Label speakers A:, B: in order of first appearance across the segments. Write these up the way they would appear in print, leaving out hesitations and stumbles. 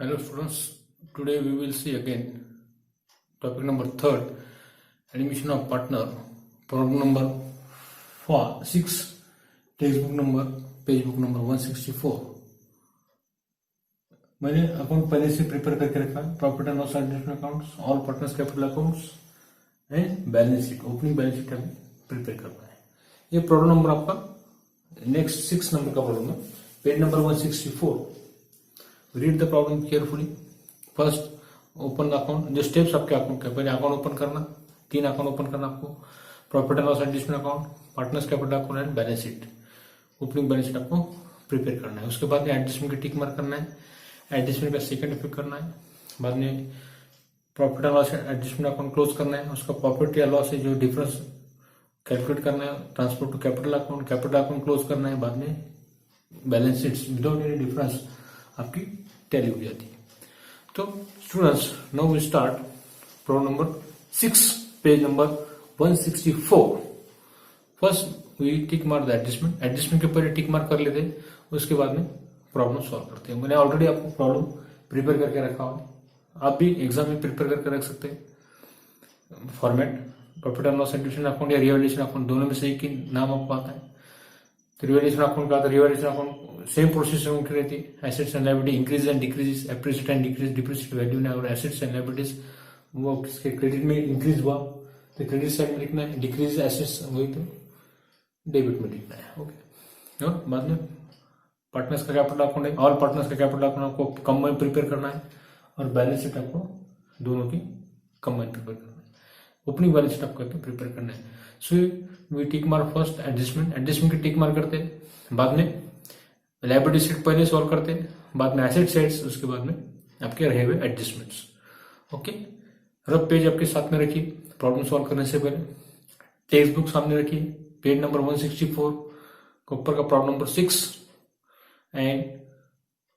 A: Hello students, today we will see again topic number 3rd, admission of partner, problem number 6, textbook number, page book number 164. मैंने account पहले से prepare करके रखा है, profit and loss adjustment accounts, all partners capital accounts and balance sheet, opening balance sheet हमें prepare करना है। ये प्रॉब्लम नंबर आपका नेक्स्ट 6 नंबर का प्रॉब्लम है, page number 164। Read the problem carefully. First, open the account. जो steps आपके account के, पहले अकाउंट ओपन करना, 3 अकाउंट ओपन करना आपको, profit and loss adjustment account, partners capital account and balance sheet, opening balance sheet आपको prepare करना है। उसके बाद में एडजस्टमेंट की टिक मार्क करना है, एडजस्टमेंट का सेकंड इफेक्ट करना है, बाद में profit and loss adjustment account close करना है, उसका प्रॉफिट या लॉस है जो डिफरेंस कैलकुलेट करना है, transfer to capital account close करना है, बाद में balance sheet without any difference आपकी टैली हो जाती है। तो students, now we start problem number 6, page number 164। First we tick mark the adjustment के ऊपर टिक मार्क कर लेते हैं, उसके बाद में प्रॉब्लम सॉल्व करते हैं। मैंने ऑलरेडी आपको प्रॉब्लम प्रिपेयर करके रखा हुआ है, आप भी एग्जाम में प्रिपेयर करके रख सकते हैं। Format profit and loss adjustment account या रिवैल्यूएशन अकाउंट, दोनों में से एक ही नाम आपको आता है। तो रिवैल्यूएशन अकाउंट का, तो रिवैल्यूएशन अकाउंट सेम प्रोसेस उनकी रहती है। Assets and liability increase and decrease, appreciate and decrease, depreciate value ने, और एसेट्स एंड लायबिलिटीज वो किसके क्रेडिट में इंक्रीज हुआ तो क्रेडिट साइड में लिखना है, डिक्रीज एसेट्स वही तो डेबिट में लिखना है। ओके, और बाद में पार्टनर्स का कैपिटल अकाउंट है, ऑल पार्टनर्स का कैपिटल अकाउंट आपको कंबाइन प्रिपेयर करना है, और बैलेंस शीट आपको दोनों की कंबाइन प्रिपेयर करना है, ओपनिंग बैलेंस शीट आपको प्रिपेयर करना है। So we tick mark first adjustment की टिक मार्क करते हैं, बाद में लायबिलिटी शीट पहले सॉल्व करते हैं, बाद में एसेट साइड्स, उसके बाद में आपके रहे हुए एडजस्टमेंट्स। ओके, रफ पेज आपके साथ में रखिए प्रॉब्लम सॉल्व करने से पहले, टेक्स्ट बुक सामने रखिए, पेज नंबर 164 के ऊपर का problem number 6 and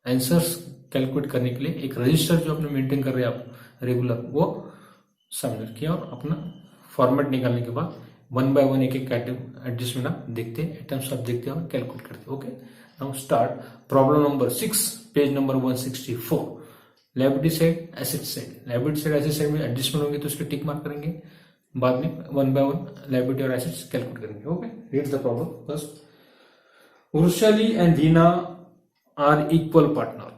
A: answers calculate करने के लिए एक रजिस्टर जो अपने मेंटेन कर रहे हैं आप रेगुलर, वो सामने रखिए, और अपना फॉर्मेट निकालने के बाद 1 by 1 एक एडजस्टमेंट आप देखते हैं, आइटम्स आप देखते हैं और कैलकुलेट करते हैं। Okay, now start problem number 6, page number 164। Liability side, asset side. Liability side, asset side में एडजस्टमेंट होंगे तो उसके टिक मार्क करेंगे, बाद में 1 by 1 लायबिलिटी और एसेट्स कैलकुलेट करेंगे। Okay, read the problem first. Urshali and Dina are equal partner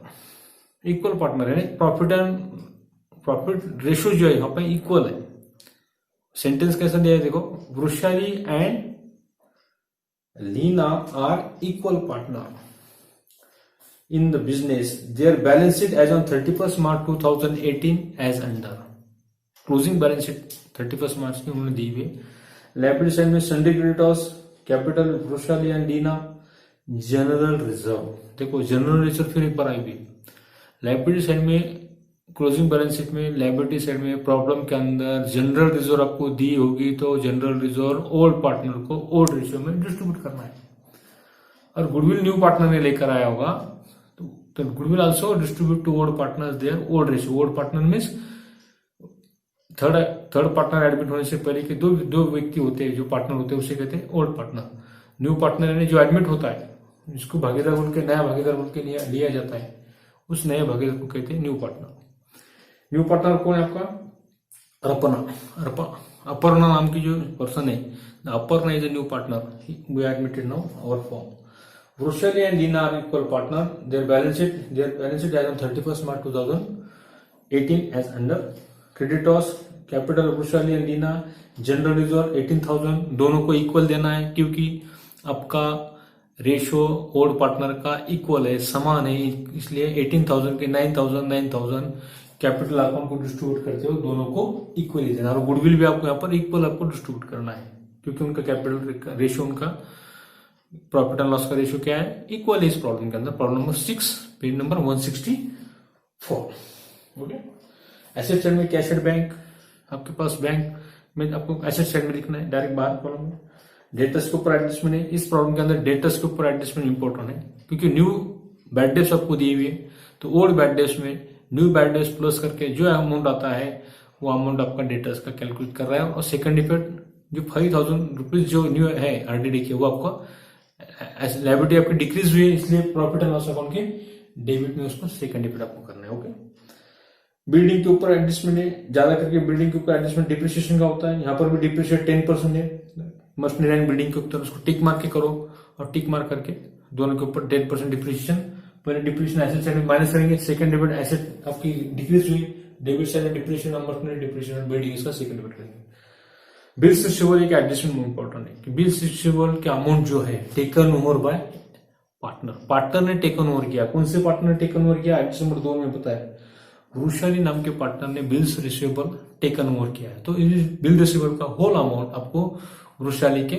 A: है, प्रॉफिट रेशियो जो है यहाँ पे इक्वल है। सेंटेंस कैसा दिया है देखो, Vrushali and Leena are equal partner in the business, their balance sheet as on 31 March 2018 as under. Closing balance sheet 31 मार्च की उन्होंने दी हुई। लायबिलिटी साइड में sundry creditors, capital Vrushali and Leena, general reserve. देखो जनरल रिजर्व फिर एक बार आई हुई लायबिलिटी साइड में, क्लोजिंग बैलेंस शीट में, लायबिलिटी साइड में, प्रॉब्लम के अंदर जनरल रिजर्व आपको दी होगी तो जनरल रिजर्व ओल्ड पार्टनर को ओल्ड रेशियो में डिस्ट्रीब्यूट करना है, और गुडविल न्यू पार्टनर ने लेकर आया होगा तो goodwill also distribute to old partners their old ratio. Old partner means third partner admit होने से पहले के दो व्यक्ति होते हैं जो पार्टनर होते हैं, उसे कहते हैं ओल्ड पार्टनर। न्यू पार्टनर यानी जो एडमिट होता है, जिसको भागीदार बोल के, नया भागीदार बोल के लिया जाता है, उस नए भागीदार को कहते हैं न्यू पार्टनर। न्यू पार्टनर कौन है आपका? अपर्णा नाम की जो पर्सन है, Aparna is a new partner, we are admitted now our firm. Vrushali and Leena are equal partner, their balance sheet as on 31 March 2018 as under. Creditors, capital Vrushali and Leena, general reserve 18,000, दोनों को equal देना है क्योंकि आपका रेशो ओल्ड पार्टनर का equal है, समान है, इसलिए 18,000 के 9,000 कैपिटल अकाउंट को डिस्ट्रीब्यूट करते हो दोनों को इक्वली देना, और गुडविल भी आपको यहाँ पर इक्वल आपको डिस्ट्रीब्यूट करना है क्योंकि उनका कैपिटल रेशियो, उनका प्रॉफिट एंड लॉस का रेशियो क्या है, इक्वल है इस प्रॉब्लम के अंदर। Problem number 6, page number 164। Okay, asset side में कैश एट बैंक, आपके पास बैंक में आपको एसेट साइड में लिखना है, डायरेक्ट बाहर कॉलम में। डेटर्स के ऊपर एडजस्टमेंट है, इस प्रॉब्लम के अंदर डेटर्स के ऊपर एडजस्टमेंट इंपॉर्टेंट है क्योंकि न्यू बैड डेट्स आपको दी हुई है, तो ओल्ड बैड डेट्स में न्यू बैड डेट्स प्लस करके जो अमाउंट आता है वो अमाउंट आपका डेटर्स का कैलकुलेट कर रहा है। और सेकंड इफेक्ट जो 5,000 रुपीज जो न्यू है आरडीडी के, वो आपका लायबिलिटी आपकी डिक्रीज हुई है, इसलिए प्रॉफिट एंड लॉस अकाउंट के डेबिट में उसको सेकंड डेबिट आपको करना है। ओके, बिल्डिंग के ऊपर एडजस्टमेंट है, ज्यादा करके बिल्डिंग के ऊपर एडजस्टमेंट डिप्रिसिएशन का होता है। यहाँ पर भी डिप्रिशिएट 10% है मशीनरी एंड बिल्डिंग के ऊपर, उसको टिक मार के करो और टिक मार करके दोनों के ऊपर 10% डिप्रिसिएशन। पहले डिप्रिसिएशन एसेट साइड में माइनस करेंगे, सेकंड डेबिट एसेट आपकी डिक्रीज हुई, डेबिट साइड में डिप्रिसिएशन और मशीनरी डिप्रिसिएशन बिल्डिंग इसका सेकंड डेबिट करेंगे। बिल्स रिसीवेबल एक एडजस्टमेंट इंपॉर्टेंट है कि बिल्स रिसीवेबल के अमाउंट जो है टेकन ओवर बाय पार्टनर ने टेकन ओवर किया। कौन से पार्टनर ने टेकन ओवर किया? एडजस्ट नंबर 2 में बताया, वृषाली नाम के पार्टनर ने बिल्स रिसीवेबल टेकन ओवर किया है। तो इस बिल रिसीवेबल का होल अमाउंट आपको वृषाली के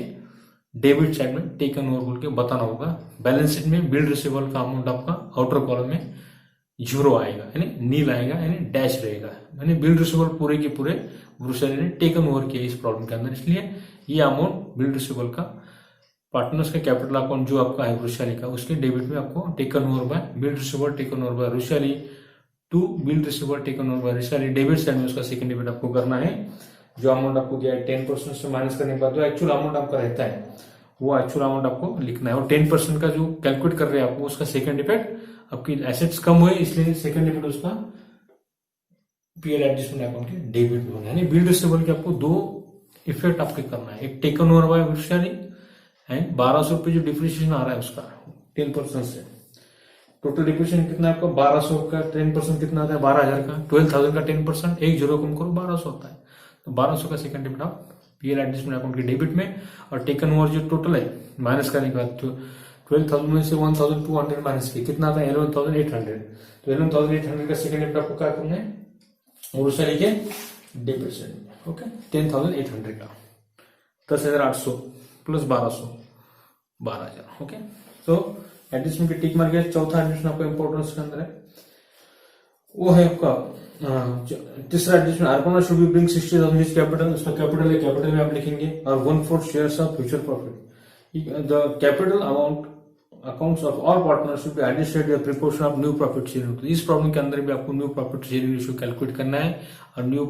A: डेबिट साइड में टेकन ओवर बोल के बताना होगा। बैलेंस शीट में बिल रिसीवेबल का अमाउंट आपका आउटर कॉलम में 0 आएगा, यानी नील आएगा, यानी डैश रहेगा, यानी बिल रिसीवेबल पूरे के पूरे वृषाली ने टेकन ओवर किया इस प्रॉब्लम के अंदर। इसलिए ये अमाउंट बिल रिसीवेबल का पार्टनर्स का कैपिटल अकाउंट जो आपका है वृषाली का, उसके डेबिट में आपको taken over by bill receivable taken over by Vrushali to bill receivable taken over by Vrushali debit side में उसका सेकंड डेबिट आपको करना है। जो अमाउंट आपको दिया है 10% से माइनस करने के बाद जो एक्चुअल अमाउंट आपका रहता है वो एक्चुअल अमाउंट आपको लिखना है, और 10% का जो कैलकुलेट कर रहे हैं आपको उसका सेकंड डिपेंड आपकी एसेट्स कम हुए इसलिए सेकंड डिपेंड उसका पीएल एडजस्टमेंट अकाउंट के डेबिट में होना है। यानी बिल रिसीवेबल के आपको 2 इफेक्ट आपके करना है, एक taken over by Vrishali and 1200 रुपये जो डिप्रिसिएशन आ रहा है उसका 10% से। टोटल डिप्रिसिएशन कितना है आपका? 1200 का 10% कितना आता है? 12,000 का। 12,000 का 10% एक जीरो कम करो 1200 होता है। तो 1200 का सेकंड डेबिट आप पीएल एडजस्टमेंट अकाउंट के डेबिट में, और टेकन ओवर जो टोटल है माइनस करने के बाद 12,000 में से 1,200 माइनस किया कितना आता है? 11,800। तो 11,800 का सेकंड डेबिट आपको क्या करना है? वृषाली के डेबिट साइड में। ओके, 10,800 का 10,800 प्लस 1200 12,000। ओके, तो एडजस्टमेंट की टिक मार के चौथा एडजस्टमेंट आपका इंपॉर्टेंस के अंदर है वो है आपका तीसरा एडजस्टमेंट अर्पणा should be bring 60,000 is capital. उसका कैपिटल है, कैपिटल में आप लिखेंगे और 1/4 shares of future profit. The capital amount accounts of all partners should be adjusted your proportion of new profit sharing. तो इस प्रॉब्लम के अंदर भी आपको new profit sharing ratio calculate करना है, और न्यू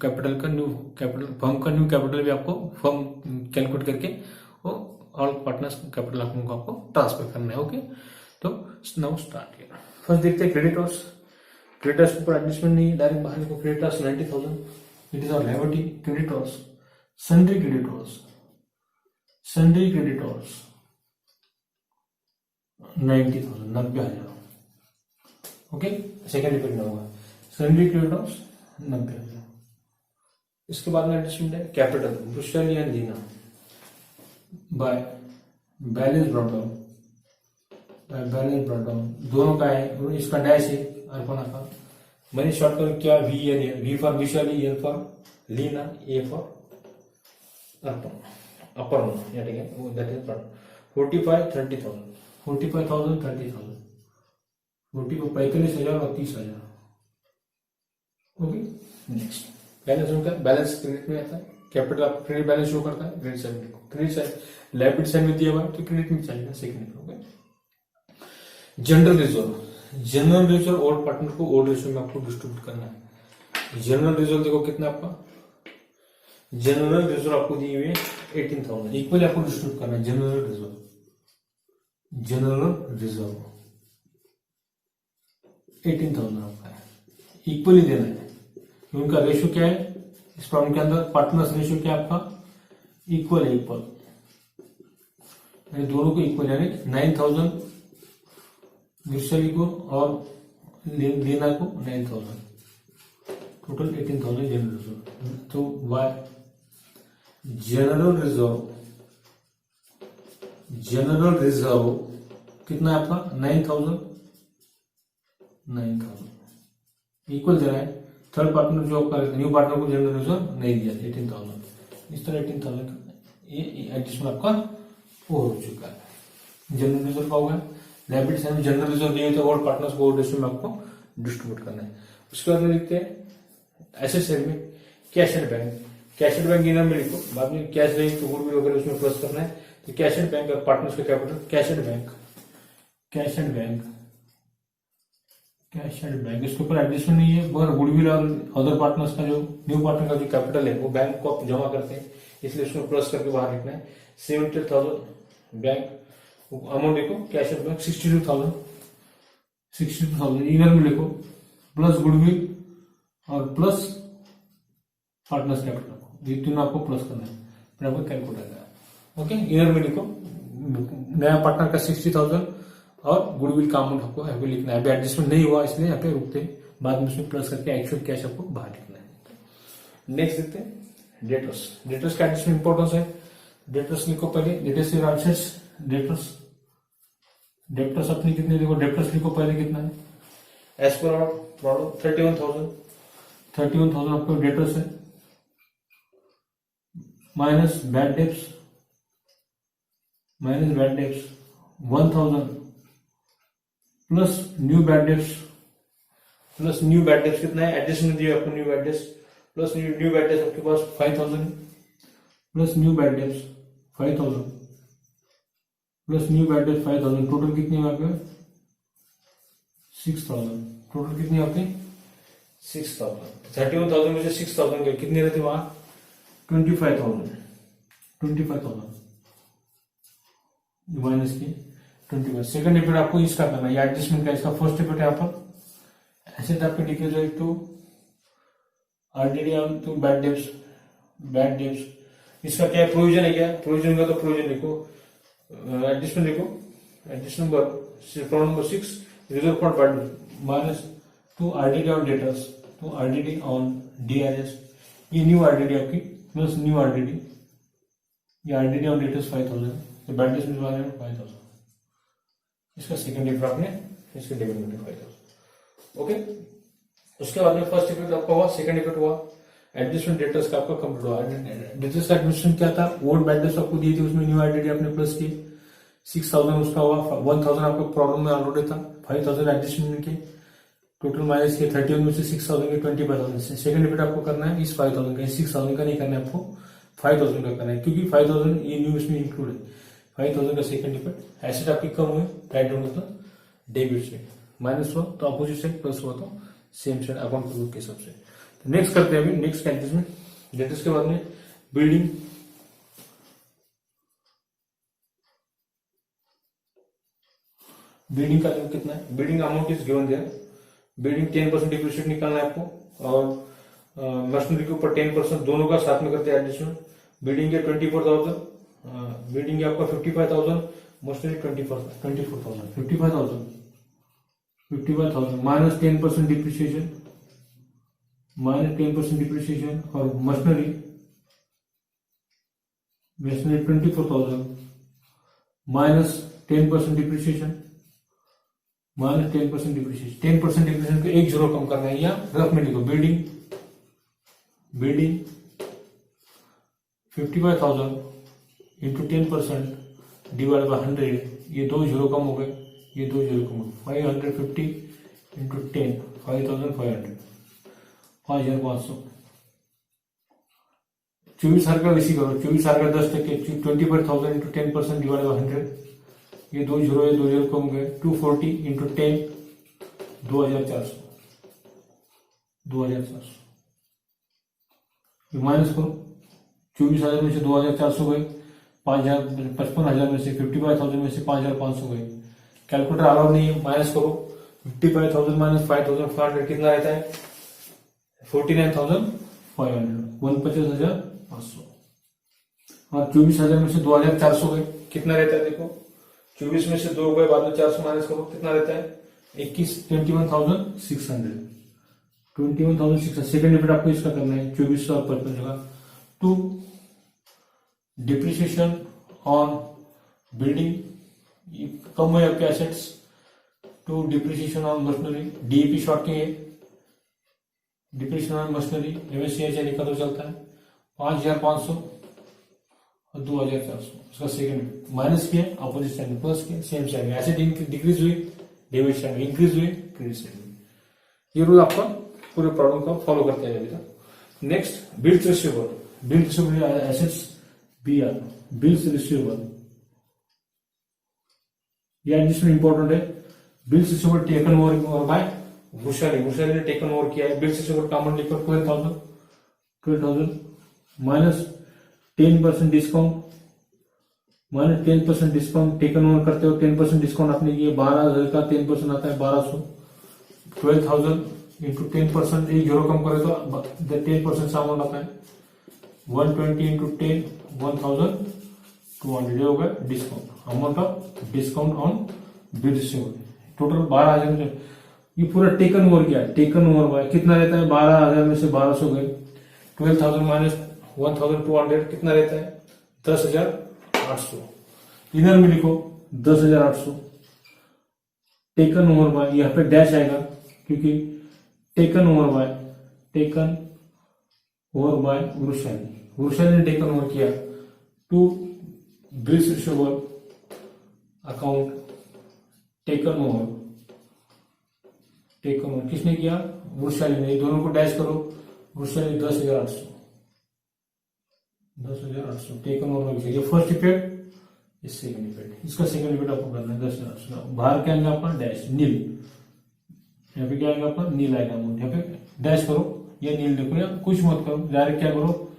A: कैपिटल फर्म का न्यू कैपिटल भी आपको फर्म कैलकुलेट करके वो ऑल पार्टनर्स कैपिटल अकाउंट को आपको ट्रांसफर करना है। ओके, तो नाउ स्टार्ट हियर। फर्स्ट देखते हैं क्रेडिटर्स। क्रेडिटर्स के ऊपर एडजस्टमेंट नहीं, डायरेक्ट बाहर देखो। Creditors 90,000, it is our liability. Creditors sundry creditors 90,000 90,000। Okay, second depend होगा सन्ड्री क्रेडिटर्स 90,000। इसके बाद में एडजस्टमेंट है capital Vrushali and Leena by balance brought down दोनों का है। इसका डैश है अर्पणा का, मनी शॉर्ट कर क्या? V for Vrushali, L for Leena, A for Arpana ठीक है, वो दैट इज 45,000 30,000 45,000 30,000 40 को 45,000 और 30,000। ओके, नेक्स्ट बैलेंस उनका बैलेंस क्रेडिट में आता है। कैपिटल आप क्रेडिट बैलेंस शो करता है क्रेडिट साइड में, क्रेडिट साइड लायबिलिटी साइड में दिया हुआ है तो क्रेडिट में चाहिए second. Okay, general reserve old partner को ओल्ड रेशियो में आपको डिस्ट्रीब्यूट करना है। जनरल रिजर्व देखो कितना आपका? जनरल रिजर्व आपको दी हुई है 18,000, इक्वली आपको डिस्ट्रीब्यूट करना है। जनरल रिजर्व 18,000 आपका है, इक्वली देना है। उनका रेशियो क्या है इस प्रॉब्लम के अंदर? पार्टनर्स रेशियो क्या है आपका? इक्वल है, इक्वल दोनों को इक्वल, यानी 9,000 वृषाली को और लीना को 9,000, टोटल 18,000 जनरल रिजर्व। तो वाई जनरल रिजर्व कितना है आपका? 9,000 इक्वल दे रहा है। थर्ड पार्टनर जो आपका न्यू पार्टनर को जनरल रिजर्व नहीं दिया 18,000। इस तरह 18,000 का ये एडजस्टमेंट आपका हो चुका है। जनरल रिजर्व का होगा लायबिलिटी साइड में जनरल रिजर्व दिए तो और पार्टनर्स को ओल्ड रेशियो में आपको डिस्ट्रीब्यूट करना है। उसके बाद में लिखते हैं एसेट साइड में cash and bank. Cash and bank inner में लिखो, बाद में कैश रहेगी तो गुडविल वगैरह उसमें प्लस करना है। तो कैश एंड बैंक और पार्टनर्स का कैपिटल कैश एंड बैंक इसके ऊपर एडजस्टमेंट नहीं है, मगर गुडविल और अदर पार्टनर्स का जो न्यू पार्टनर का जो कैपिटल है वो बैंक को आप जमा करते हैं, इसलिए उसमें प्लस करके बाहर लिखना है। 70,000 बैंक अमाउंट देखो कैश एंड बैंक 62,000 62,000 इनर में लिखो, प्लस गुडविल और प्लस पार्टनर्स कैपिटल रखो, ये तीनों आपको प्लस करना है, फिर आपको कैलकुलेट आएगा। ओके, इनर में लिखो नया पार्टनर का 60,000 और गुडविल का अमाउंट आपको यहाँ पे लिखना है। अभी एडजस्टमेंट नहीं हुआ इसलिए यहाँ पे रुकते, बाद में उसमें प्लस करके एक्चुअल कैश आपको बाहर लिखना है। नेक्स्ट देखते हैं डेटर्स। डेटर्स का एडजस्टमेंट इंपॉर्टेंस है। डेटर्स लिखो पहले, डेटर्स डेप्टर्स अपनी कितने देखो, डेप्टर्स लिखो पहले कितना है, एज पर आवर प्रॉब्लम 31,000 आपको डेटर्स है, minus bad debts 1,000 plus new bad debts कितना है, एडजस्टमेंट दिया आपको new bad debts plus new bad debts आपके पास 5,000 plus new bad debts 5,000 plus new bad debts 5,000, total कितनी है आपके 6,000, टोटल कितनी आपकी 6,000। 31,000 में से 6,000 गए, कितने रहते वहां 25,000 माइनस की 25। सेकंड इफेक्ट आपको इसका करना है, एडजस्टमेंट का। इसका फर्स्ट इफेक्ट यहाँ पर एसेट आपके डिक्रीज हो to RDD on to bad debts. इसका क्या प्रोविजन है, क्या प्रोविजन का, तो प्रोविजन लिखो, एडजस्टमेंट लिखो, adjustment problem number 6 reserve for bad minus to RDD on debtors, to RDD on DRs, ये न्यू आरडीडी आपकी प्लस न्यू आरडीडी, ये आरडीडी ऑन डेटर्स 5,000, ये बैड डेप्स में 5,000। इसका सेकंड इफेक्ट आपने इसके डेबिट में 5,000। ओके, उसके बाद में फर्स्ट इफेक्ट आपका हुआ, सेकंड इफेक्ट हुआ एडजस्टमेंट डेटर्स का आपका कंप्लीट हुआ। डेटर्स का एडजस्टमेंट क्या था, ओल्ड बैड डेट्स आपको दी थी, उसमें न्यू आइडेंटिटी आपने प्लस की 6,000 उसका हुआ, 1,000 आपको प्रॉब्लम में ऑलरेडी था, 5,000 एडजस्टमेंट के टोटल माइनस के 31 में से 6,000 के 25,000। सेकंड इफेक्ट आपको करना है इस 5,000 का, 6,000 का नहीं करना है आपको, 5,000 का करना है, क्योंकि 5,000 ये न्यू इसमें इंक्लूड है। 5,000 का सेकंड इफेक्ट, एसेट आपकी कम हुए, राइट डाउन मतलब डेबिट से माइनस हुआ तो अपोजिट साइड प्लस हुआ तो सेम साइड अकाउंट बुक के हिसाब से। नेक्स्ट करते हैं अभी, नेक्स्ट एडजस्टमेंट डेटर्स के बाद में बिल्डिंग का कितना है, building amount is given there, building 10% depreciate निकालना है आपको, और मशीनरी के ऊपर 10% दोनों का साथ में करते हैं एडजस्टमेंट। बिल्डिंग के 24,000, बिल्डिंग के आपका 55,000, मशीनरी 24,000, 55,000 माइनस 10% डिप्रिशिएशन, और मशीनरी 24,000 माइनस 10% डिप्रिशिएशन, 10% डिप्रिशिएशन को एक जीरो कम करना है, या रफ में लिखो, बिल्डिंग 55,000 इंटू 10% डिवाइड बाय 100, ये दो जीरो कम हो गए, ये दो जीरो कम हो गए, 550 इंटू 10 5,500, 5,500। 24,000 का इसी करो, 24,000 का 10% 25,000 इंटू 10% डिवाइड बाय 100, ये दो जीरो कम गए, 240 इंटू 10 2,400 माइनस करो, 24,000 में से 2,400 गए, 55,000 में से 55,000 में से 5,500 गए, कैलकुलेटर अलाउ नहीं है, माइनस करो, 55,000 माइनस 5,500 कितना रहता है 49,500, 49,500। और 24,000 में से 2,400 गए, कितना रहता है देखो, 24 में से 2 गए, बाद में 400 माइनस करो, कितना रहता है 21,600। सेकंड इफेक्ट आपको इसका करना है 2400 और 55 जगह, टू डिप्रिसिएशन ऑन बिल्डिंग कम हुए आपके assets, to depreciation on machinery, DAP short के डिप्रिसिएशन ऑन मशीनरी एमएससीएच निकल तो चलता है 5,500 और 2,400। उसका सेकंड माइनस किया, अपोजिट साइड में प्लस किया, सेम साइड में एसेट डिक्रीज हुई, डेबिट साइड में इंक्रीज हुई, क्रेडिट साइड में। ये रूल आपका पूरे प्रॉब्लम को फॉलो करते हैं अभी तक। Next bills receivable assets BR, bills receivable, ये एडजस्टमेंट इंपॉर्टेंट है। Bills receivable taken over by Bhushali ने टेकन ओवर किया है। बिल्स रिसीवेबल का अमाउंट लिखो 12,000 minus 10% discount, minus 10% discount taken over करते हो, 10% डिस्काउंट आपने किया, 12,000 का 10% आता है 1200, 12,000 इंटू 10%, एक जीरो कम करे तो 10% से अमाउंट आता है 120 इंटू 10, 1,200 हो गया discount, amount of discount on bill receivable, total 12,000। ये पूरा टेकन ओवर किया, टेकन ओवर बाय कितना रहता है, 12,000 में से 1200 गए, 12,000 माइनस 1,200 कितना रहता है, 10,800। इधर में लिखो 10,800 टेकन ओवर बाय, यहाँ पे डैश आएगा क्योंकि टेकन ओवर बाय वृषाली ने टेकन ओवर किया to bills receivable account, taken over किसने किया, वृषाली ने। दोनों को डैश करो, वृषाली 10,800 टेकन ओवर। ये फर्स्ट इफेक्ट, इस सेकंड इफेक्ट, इसका सेकंड इफेक्ट आपको करना है 10,800। बाहर क्या आएंगे आपका डैश नील, यहाँ पे क्या आएगा आपका नील आएगा अमाउंट, यहाँ पे डैश करो या नील लिखो या कुछ मत करो, डायरेक्ट क्या करो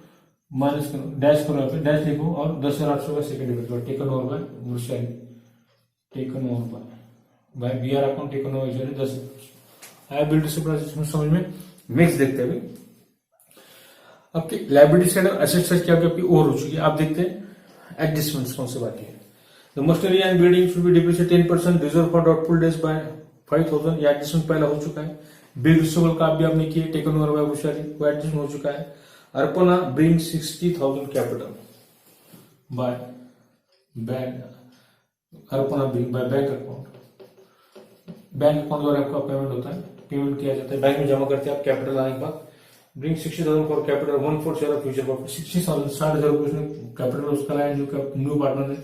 A: माइनस करो, डैश करो, यहाँ पे डैश लिखो और 10,800 का सेकंड इफेक्ट करो, taken over by Vrushali, taken over by BR account, taken over 10,800। आया बिल रिसीवेबल समझ में। नेक्स्ट देखते हैं अभी आपकी लायबिलिटी साइड और एसेट साइड क्या आपकी ओवर हो चुकी है। आप देखते हैं एडजस्टमेंट्स कौन से बाकी है। The machinery and building should be depreciated 10%, reserve for doubtful days by 5,000, ये एडजस्टमेंट पहला हो चुका है। बिल रिसीवेबल का भी आपने किए, टेकन ओवर बाय वृषाली, वो एडजस्टमेंट हो चुका है। Arpana bring 60,000 capital by bank, Arpana bring by bank account, bank account द्वारा आपका पेमेंट होता है, पेमेंट किया जाता है, बैंक में जमा करते हैं आप कैपिटल आने के बाद। Bring 60,000 for capital 1/4 share of future profit, 60,000 60,000 रुपये उसने कैपिटल उसका लाया, जो न्यू पार्टनर है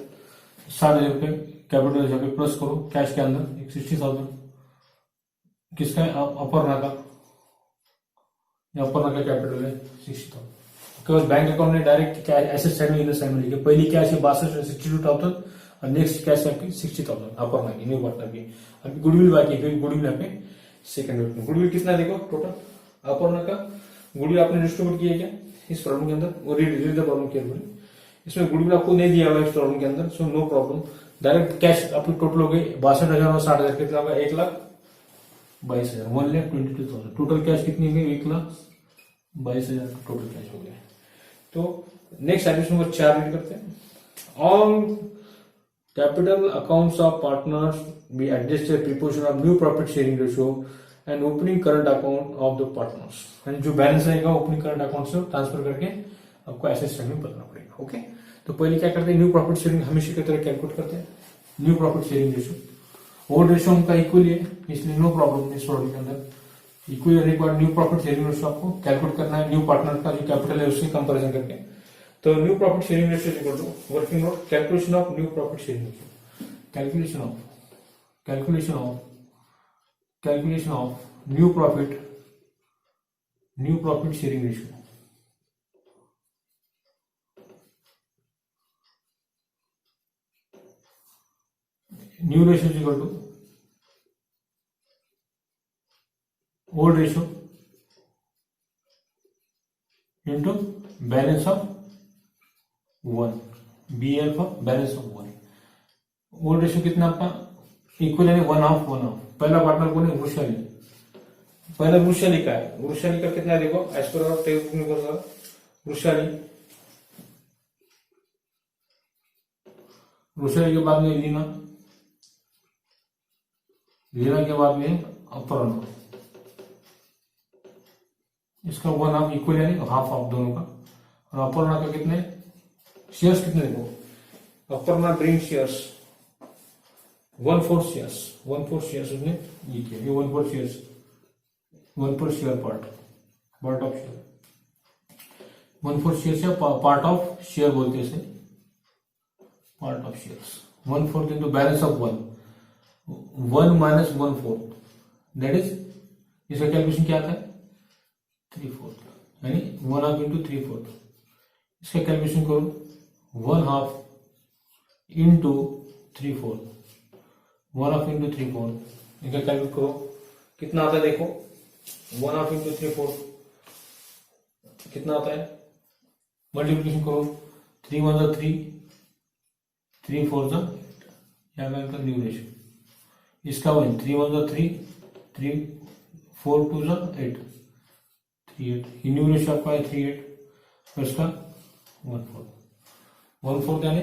A: 60,000 रुपये कैपिटल यहाँ पे प्लस करो कैश के अंदर 60,000 किसका है, अपर्णा का, अपर्णा का कैपिटल है 60,000। उसके बाद बैंक अकाउंट में डायरेक्ट एसेट साइड में इधर साइड में लिखे, पहली कैश है 62,000 और नेक्स्ट कैश आपकी 60,000 अपर्णा की न्यू पार्टनर की। अभी गुडविल बाकी है, गुडविल यहाँ पे सेकंड गुडविल कितना देखो टोटल अपर्णा का गुडविल आपने डिस्ट्रीब्यूट किया क्या इस प्रॉब्लम के अंदर, वो रीड द प्रॉब्लम केयरफुली। इसमें गुडविल आपको नहीं दिया हुआ इस प्रॉब्लम के अंदर, so no problem. Direct cash आपकी टोटल हो गई 62,000 और 60,000 कितना होगा, 1,22,000, 1,22,000। टोटल कैश कितनी हो गई, 1,22,000 टोटल कैश हो गया। तो नेक्स्ट एडिशन नंबर 4 रीड करते हैं। All capital accounts of partners be adjusted proportion of new profit sharing ratio and opening current account of the partners, यानी जो बैलेंस रहेगा ओपनिंग करंट अकाउंट से ट्रांसफर करके आपको एसेट साइड में बताना पड़ेगा। ओके, तो पहले क्या करते हैं, न्यू प्रॉफिट शेयरिंग हमेशा की तरह कैलकुलेट करते हैं। New profit sharing ratio old ratio उनका इक्वली है, इसलिए नो प्रॉब्लम इस प्रॉब्लम के अंदर। इक्वली रहने के बाद न्यू प्रॉफिट शेयरिंग रेशियो आपको कैलकुलेट करना है, न्यू पार्टनर का जो कैपिटल है उससे कंपेरिजन करके। तो new profit sharing ratio equal to working note calculation of new profit sharing ratio, calculation of new profit sharing ratio. New ratio is equal to old ratio into balance of 1, BL for balance of 1। Old ratio कितना आपका equal है 1/2। पहला partner कौन है, वृषाली, पहला वृषाली का है, वृषाली का कितना देखो एज पर टेबल, वृषाली के बाद में लीना के बाद में अपर्णा, इसका 1/2 इक्वल यानी हाफ ऑफ दोनों का। और अपर्णा का कितने शेयर्स कितने देखो, अपर्णा ब्रिंग शेयर्स 1/4 शेयर्स उसने ये किया, ये 1/4 share part of share, 1/4 share या पार्ट ऑफ शेयर बोलते हैं इसे, part of shares 1/4 into balance of 1 minus 1/4 that is, इसका कैलकुलेशन क्या आता है 3/4, यानी 1/2 इंटू 3/4। इसका कैलकुलेशन करो 1/2 इंटू 3/4, 1/2 इंटू 3/4, इनका कैलकुलेट करो कितना आता है देखो, 1/2 इंटू 3/4 कितना आता है, मल्टीप्लीकेशन करो 3 1 3, 3 4 जा यहाँ का न्यू रेशियो, इसका 1 3 1 जा 3 3 4 2 जा 8 3 8, ये न्यू रेशियो आपका है 3 8 और इसका 1 4 1 4 यानी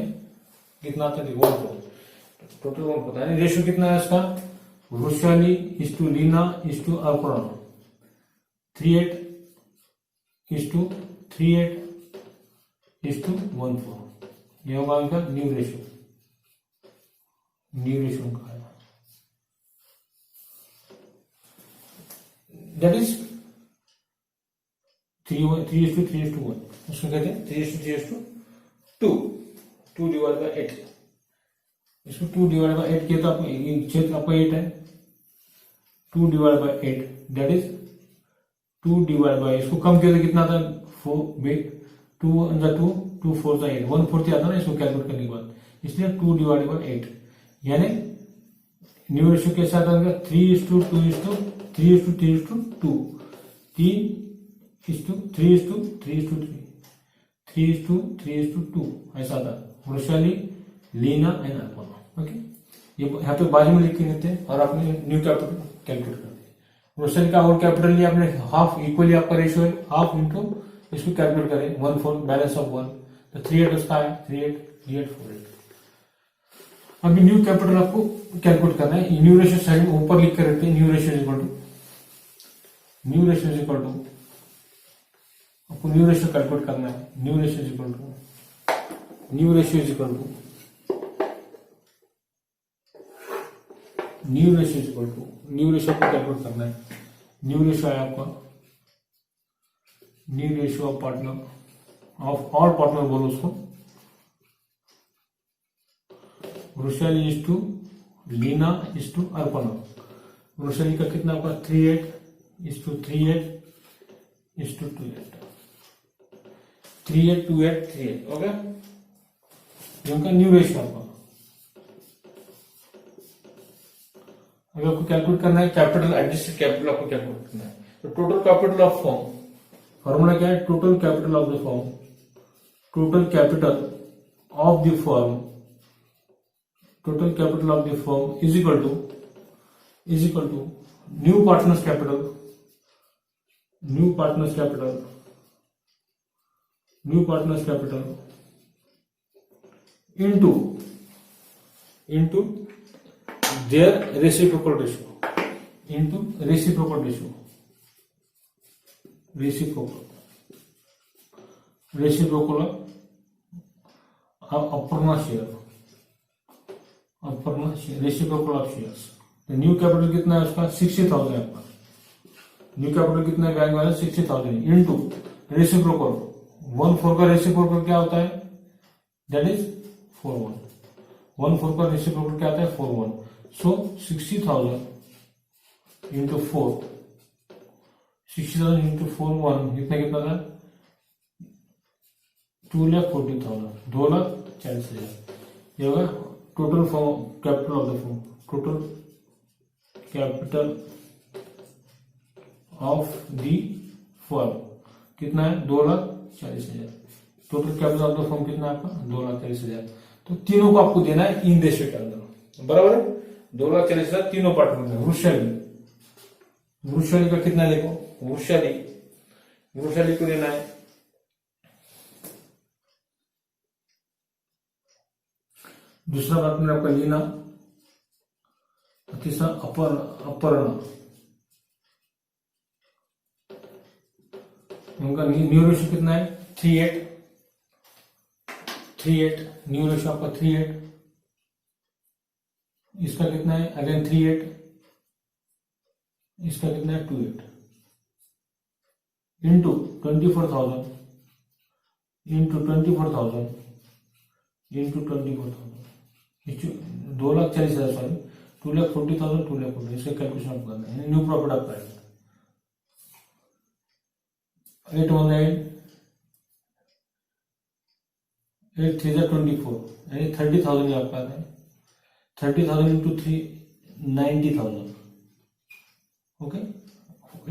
A: कितना आता है 1 4, टोटल 1 4 यानी रेशियो कितना है इसका Vrushali is to Leena is to Arpana 3 8 is to 3 8 is to 1 4, ये होगा इनका न्यू रेशियो का है, that is 3 is to 3 is to 1, उसको कहते हैं 3 is to 3 is to 2 divide by 8, इसको 2 डिवाइड बाय 8 किया तो आपको क्षेत्र आपका 8 है, 2 divide by 8 that is 2 divide by, इसको कम किया तो कितना था 4 2 अंदर 2 2 4 8 1 4 आता ना इसको कैलकुलेट करने के बाद, इसलिए 2 डिवाइड बाय 8 यानी न्यू रेशियो कैसे आता है 3 is to 2 is to 3 is to 3 is to 2 3 is to 3 is to 3 is to 3 is to 3 is to 2 ऐसा आता है वृषाली लीना एंड अर्पणा। ओके, ये यहाँ पे बाजू में लिख के देते हैं और आपने न्यू कैपिटल कैलकुलेट कर दिया, वृषाली का और कैपिटल लिया आपने हाफ, इक्वली आपका रेशियो है हाफ इंटू, इसको कैलकुलेट करें 1 4 बैलेंस ऑफ 1 तो 3 8 उसका है 3 8 3 8 4 8। अभी न्यू कैपिटल आपको कैलकुलेट करना है, न्यू रेशियो साइड में ऊपर लिख कर रखते हैं, new ratio is equal to new ratio is equal to, आपको न्यू रेशियो कैलकुलेट करना है, new ratio is equal to new ratio is equal to new ratio is equal to new ratio को कैलकुलेट करना है, new ratio है आपका new ratio of partner of all partner बोलो उसको, Vrushali is to Leena is to Arpana, Vrushali का कितना आपका 3 8 is to 3 8 is to 2 8 3 8 2 8 3 8 okay, ये उनका न्यू रेशियो आपका। अगर आपको कैलकुलेट करना है कैपिटल एडजस्टेड कैपिटल आपको कैलकुलेट करना है, तो total capital of form formula क्या है total capital of the form, total capital of the form total capital of the firm is equal to new partners capital into their reciprocal ratio reciprocal Aparna share reciprocal of shares, new capital कितना है उसका 60,000 है आपका, new capital कितना है bank balance 60,000 into reciprocal 1 4 का reciprocal क्या होता है दैट इज 4 1 1 4 का रेसिप्रोकल क्या आता है 4 1, सो 60,000 इंटू 4 60,000 इंटू 4 1 कितना था 2,40,000 2,40,000, ये होगा total form capital of the form, total capital of the form कितना है 2,40,000, total capital of the form कितना है आपका 2,40,000, तो तीनों को आपको देना है इन रेशियो के अंदर, बराबर है 2,40,000 तीनों पार्ट में। वृषाली का कितना देखो, वृषाली को देना है दूसरा पार्टनर आपका लीना, तीसरा अपर्णा, उनका न्यू रेशियो कितना है 3 8 न्यू रेशियो आपका 3 8, इसका कितना है अगेन 3 8, इसका कितना है 2 8 इंटू 24,000 इंटू 24,000 इंटू 24,000 2,40,000 सॉरी 2,40,000 2,40,000 इसका कैलकुलेशन आप करना है, न्यू प्रॉफिट आपका है 8 3 24 यानी 30,000 आपका है, 30,000 इंटू 3 90,000 ओके,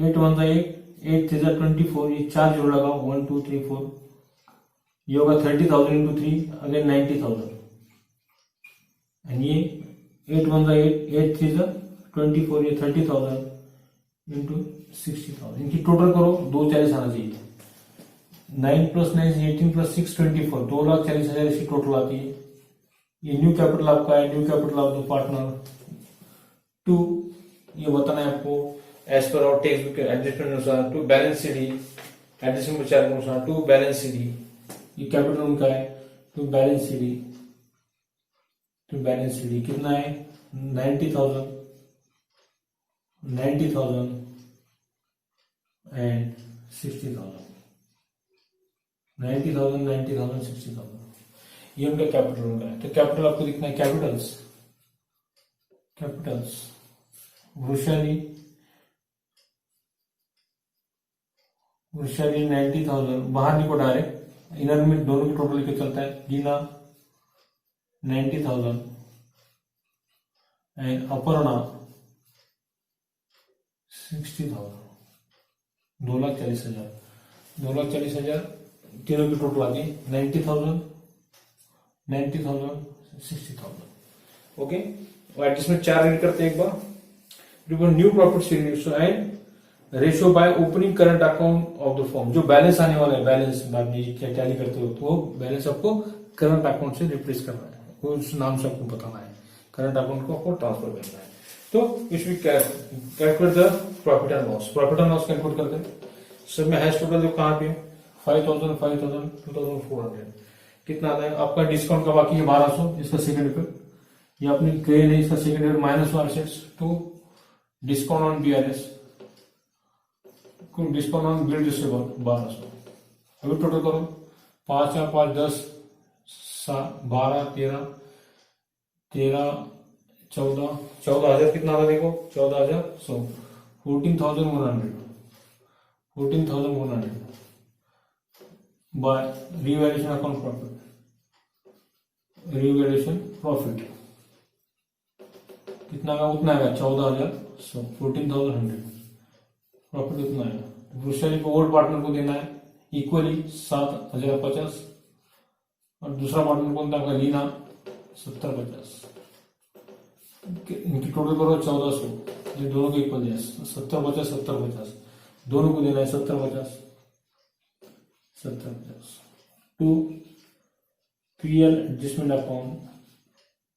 A: 8 1 8 3 24 ये 4 जीरो लगाओ 1 2 3 4, ये होगा 30,000 इंटू 3 अगेन 90,000 एंड ये 8 1 8 3 24, ये 30,000 इंटू 60,000। इनकी टोटल करो, 240 आना चाहिए। 9 + 9 18 + 6 24, 2,40,000 इसकी टोटल आती है। ये न्यू कैपिटल आपका है, new capital of the partner 2, ये बताना है आपको एज पर और टेक्स्ट बुक एडजस्टमेंट अनुसार। 2 बैलेंस शीट एडजस्टमेंट चार्ट के अनुसार 2 बैलेंस शीट, ये कैपिटल उनका है। 2 बैलेंस शीट, 2 बैलेंस शीट कितना है 90,000 एंड 60,000, 90,000 90,000 60,000, ये उनका कैपिटल उनका है। तो कैपिटल आपको दिखना है कैपिटल्स वृषाली 90,000, बाहर निको डायरेक्ट, इनर में दोनों की टोटल लेके चलता है। गीना 90,000 एंड अपर्णा 60,000, 2,40,000, 2,40,000 तीनों की टोटल आती है 90,000 60,000। ओके, एडजस्टमेंट 4 रीड करते हैं एक बार। New profit sharing and ratio by opening current account of the firm. जो बैलेंस आने वाला है, बैलेंस बाद में क्या टैली करते हो तो वो बैलेंस आपको करंट अकाउंट से रिप्लेस करना है, वो उस नाम से आपको बताना है। करंट अकाउंट को आपको ट्रांसफर करना है। तो इसमें calculate the profit and loss. Profit and loss calculate करते हैं। सब में हाईएस्ट टोटल जो कहाँ पे 5,000 5,000 2,400 कितना आता है आपका। डिस्काउंट का बाकी है 1,200, इसका सेकंड इफेक्ट। ये अपनी क्रेन है, इसका second effect minus assets to discount on BRs, discount on bill receivable 1,200। अभी टोटल करो 5 4 5 10 12 13 14,000 कितना आता देखो 14,100, 14,100 बाय रिवैल्यूएशन अकाउंट प्रॉफिट कितना का उतना आएगा 14,100, 14,100 प्रॉफिट उतना आएगा। वृषाली को ओल्ड पार्टनर को देना है इक्वली 7,050 और दूसरा पार्टनर कौन था लीना 70,50। इनकी टोटल करो 1,400, ये दोनों को इक्वल दिया 70,50 70,50, दोनों को देना है 70,50 70,50 to PL adjustment account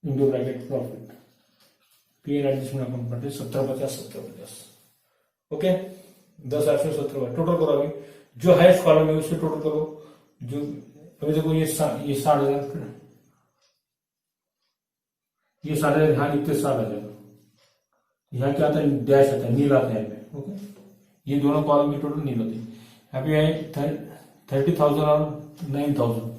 A: into bracket profit. PL adjustment account पर 70,50 70,50। ओके 10,800 70 टोटल करो। अभी जो हाईएस्ट कॉलम है उससे टोटल करो। जो अभी देखो ये 60,000, ये 60,000 यहाँ लिखते 60,000, यहाँ क्या आता है डैश आता है, नील आता है यहाँ पे। ओके, ये दोनों कॉलम की टोटल नील होती है। यहाँ पे है 30,000 और 9,000,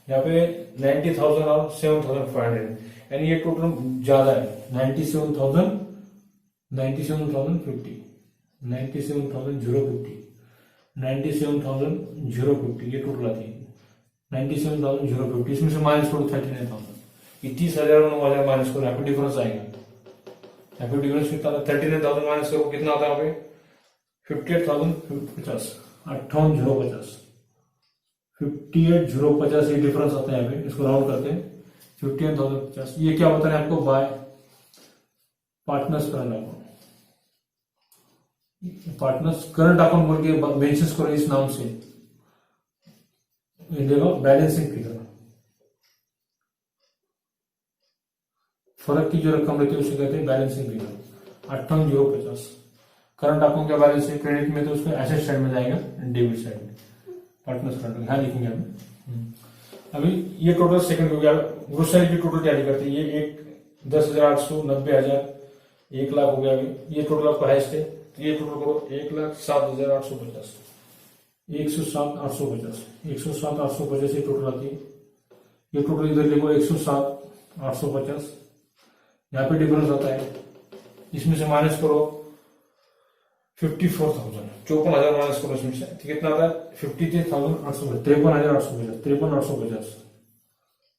A: यहाँ पे 90,000 और 7,500, यानी ये टोटल ज्यादा है 97,050 97,050 ये टोटल आती है 97,050। इसमें से माइनस करो 39,000, 30,000 और 9,000 माइनस करो, यहाँ पे डिफरेंस आएगा। यहाँ पे डिफरेंस कितना आता है 39,000 माइनस करो कितना आता है यहाँ पे 58,050 58,050 58,050 ये डिफरेंस आता है यहाँ पे। इसको राउंड करते हैं 58,050। ये क्या बता रहे हैं आपको bye partners current account. Partners current account बोल के मेंशन करो इस नाम से, देखो बैलेंसिंग फिगर फर्क की जो रकम रहती है उसे कहते हैं बैलेंसिंग फिगर। 58,050 करंट अकाउंट का बैलेंस है, क्रेडिट में तो उसको एसेट साइड में जाएगा, डेबिट साइड में पार्टनर्स करंट यहाँ लिखेंगे अभी ये टोटल सेकंड हो गया। ग्रोसरी की टोटल टैली करते हैं, ये 10,800 90,000 1,00,000 हो गया। अभी ये टोटल आपका हाईएस्ट है, ये टोटल करो 1,07,850 107,850 107,850 ये टोटल आती है। ये टोटल इधर लिखो 107,850, यहाँ पे डिफरेंस आता है, इसमें से माइनस करो 54,000 54,000 माइनस करो इसमें से कितना आता है 53,850 53,850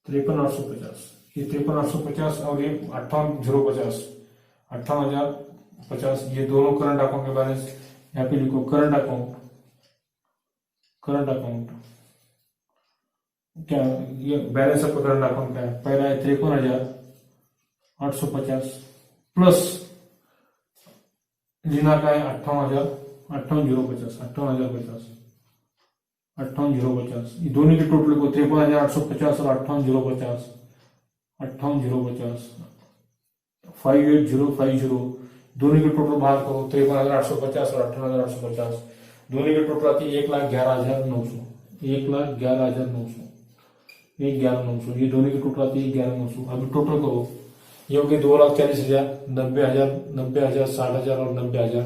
A: 53,850 ये 53,850 और ये 58,050 58,050 ये दोनों करंट अकाउंट के बैलेंस यहाँ पे लिखो। करंट अकाउंट क्या ये बैलेंस आपका करंट अकाउंट का है, पहला है 53,000 850 प्लस लीना का है 58,050 ये दोनों के टोटल को 53,850 और 58,050 58,050 दोनों के टोटल बाहर को 53,850 और 58,850 दोनों के टोटल आती है 1,11,900 1,11,900 ये दोनों की टोटल आती है 11,900। अभी टोटल करो ये हो गए 2,40,000 90,000 90,000 60,000 और 90,000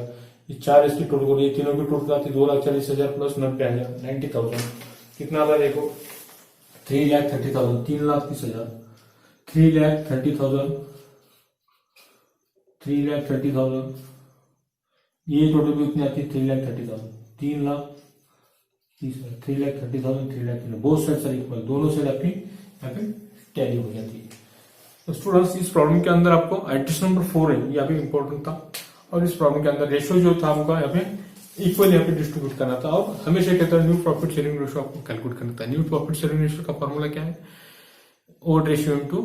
A: ये चार इसकी टोटल करो ये तीनों की टोटल आती है 2,40,000 प्लस 90,000 90,000 कितना आता है देखो 3,30,000 3,30,000 3,30,000 ये टोटल कितनी आती है 3,30,000 3,30,000 बोथ साइड सर इक्वल दोनों साइड आपकी यहाँ पे टैली हो जाती है। तो स्टूडेंट्स इस प्रॉब्लम के अंदर आपको एडिशन नंबर 4 है ये भी इंपॉर्टेंट था और इस प्रॉब्लम के अंदर रेशियो जो था आपका यहाँ पे इक्वल यहाँ पे डिस्ट्रीब्यूट करना था और हमेशा कहता है न्यू प्रॉफिट शेयरिंग रेशियो आपको कैलकुलेट करना था। न्यू प्रॉफिट शेयरिंग रेशियो का फॉर्मूला क्या है old ratio into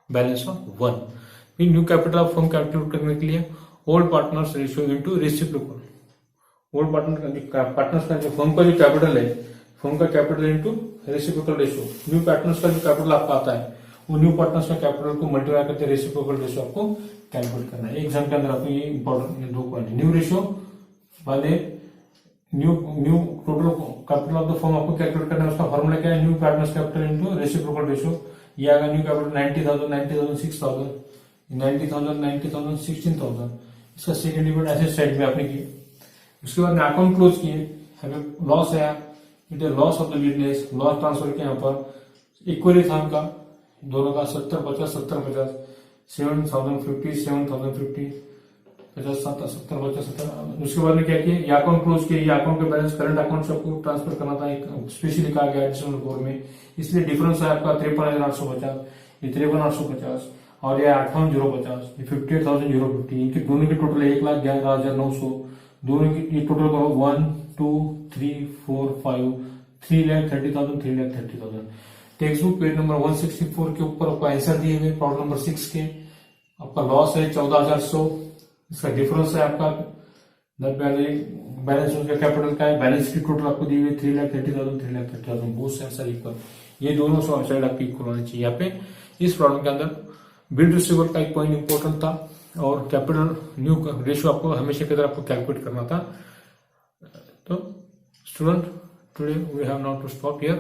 A: balance of 1 फिर new capital of firm calculate करने के लिए old partners ratio into reciprocal old partners का जो फर्म का जो कैपिटल है फर्म का capital into reciprocal ratio new partners का जो कैपिटल आपका आता है वो न्यू पार्टनर्स का कैपिटल को मल्टीप्लाई करके रेसिप्रोकल रेशियो आपको कैलकुलेट करना है। एग्जाम के अंदर आपको ये इंपॉर्टेंट दो पॉइंट न्यू रेशियो वाले new total capital of the firm आपको कैलकुलेट करना है उसका फॉर्मूला क्या है new partners capital into reciprocal ratio ये आएगा न्यू कैपिटल 90,000 6,000 90,000 16,000 इसका सेकंड डिविडेंड ऐसे साइड में आपने किया उसके बाद में अकाउंट क्लोज किए लॉस है it loss of the business loss transfer के यहाँ पर इक्वली था उनका दोनों का 70-50 70-50 7,050 7,050 50-70 उसके बाद में क्या किया ये अकाउंट क्लोज किया ये अकाउंट का बैलेंस करंट अकाउंट से आपको ट्रांसफर करना था एक स्पेशली कहा गया एडिशनल 4 में इसलिए डिफरेंस है आपका 53,850 ये 53,850 और ये 58,050 ये 58,050 इनके दोनों के टोटल 1,11,900 दोनों की ये टोटल करो 1 2 3 4 5 3,30,000 3,30,000 टेक्स्ट बुक पेज नंबर 164 के ऊपर आपका आंसर दिए हुए प्रॉब्लम नंबर 6 के आपका लॉस है 14,100 इसका डिफरेंस है आपका बैलेंस का कैपिटल का है बैलेंस की टोटल आपको दी हुई 3,30,000 3,30,000 बोथ साइड इक्वल ये दोनों साइड आपकी इक्वल होनी चाहिए। यहाँ पे इस प्रॉब्लम के अंदर बिल रिसीवेबल का एक पॉइंट इंपॉर्टेंट था और कैपिटल न्यू रेशियो आपको हमेशा की तरह आपको कैलकुलेट करना था। तो student today we have now to stop here.